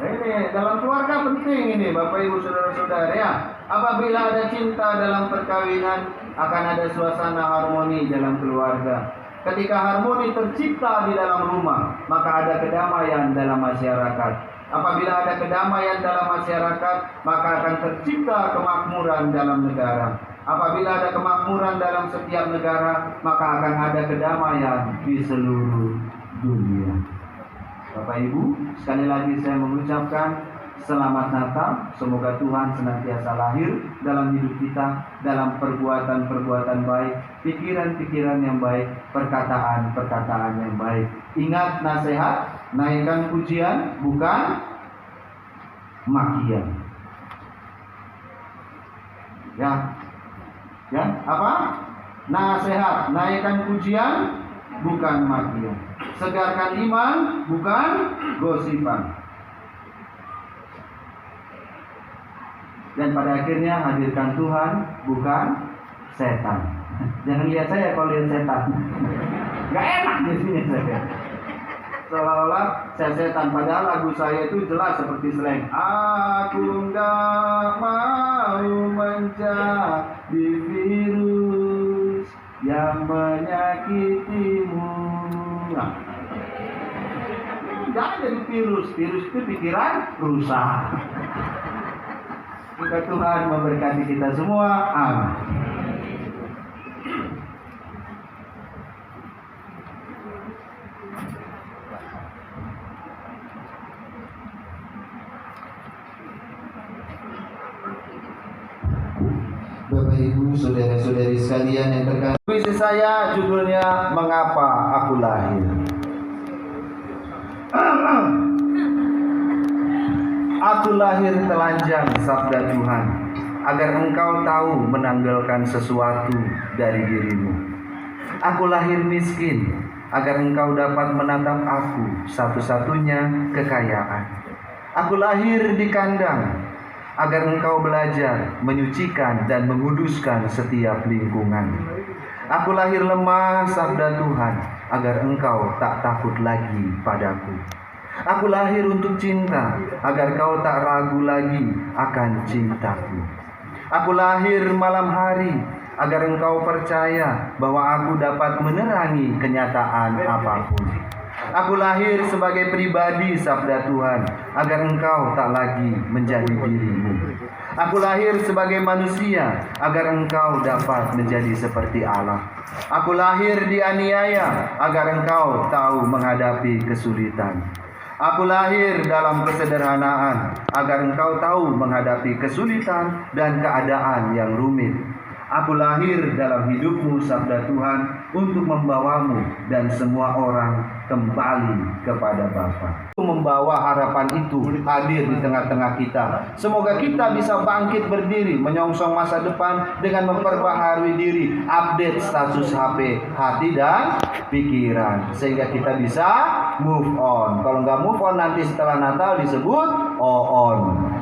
Nah, ini dalam keluarga penting ini Bapak Ibu Saudara-saudara ya. Apabila ada cinta dalam perkawinan, akan ada suasana harmoni dalam keluarga. Ketika harmoni tercipta di dalam rumah, maka ada kedamaian dalam masyarakat. Apabila ada kedamaian dalam masyarakat, maka akan tercipta kemakmuran dalam negara. Apabila ada kemakmuran dalam setiap negara, maka akan ada kedamaian di seluruh dunia. Bapak Ibu, sekali lagi saya mengucapkan selamat Natal. Semoga Tuhan senantiasa lahir dalam hidup kita, dalam perbuatan-perbuatan baik, pikiran-pikiran yang baik, perkataan-perkataan yang baik. Ingat nasihat, naikkan pujian, bukan makian. Ya, apa? Nasihat, naikkan pujian, bukan makian. Segarkan iman, bukan gosipan. Dan pada akhirnya hadirkan Tuhan, bukan setan. Jangan lihat saya kalau lihat setan. Gak enak jadinya saya. Seolah-olah saya setan, padahal lagu saya itu jelas seperti slang. Aku gak mau menjadi virus yang menyakitimu. Nah, jangan jadi virus. Virus itu pikiran rusak. Semoga Tuhan memberkati kita semua. Amin. Bapak Ibu, saudara-saudari sekalian yang terkasih, puisi saya judulnya Mengapa Aku Lahir. Aku lahir telanjang, sabda Tuhan, agar engkau tahu menanggalkan sesuatu dari dirimu. Aku lahir miskin, agar engkau dapat menatap aku, satu-satunya kekayaan. Aku lahir di kandang, agar engkau belajar menyucikan dan menguduskan setiap lingkungan. Aku lahir lemah, sabda Tuhan, agar engkau tak takut lagi padaku. Aku lahir untuk cinta, agar kau tak ragu lagi akan cintaku. Aku lahir malam hari, agar engkau percaya bahwa aku dapat menerangi kenyataan apapun. Aku lahir sebagai pribadi, sabda Tuhan, agar engkau tak lagi menjadi dirimu. Aku lahir sebagai manusia, agar engkau dapat menjadi seperti Allah. Aku lahir dianiaya, agar engkau tahu menghadapi kesulitan. Aku lahir dalam kesederhanaan, agar engkau tahu menghadapi kesulitan dan keadaan yang rumit. Aku lahir dalam hidupmu, sabda Tuhan, untuk membawamu dan semua orang kembali kepada Bapa. Membawa harapan itu hadir di tengah-tengah kita. Semoga kita bisa bangkit berdiri, menyongsong masa depan dengan memperbaharui diri, update status HP, hati dan pikiran, sehingga kita bisa move on. Kalau nggak move on, nanti setelah Natal disebut on.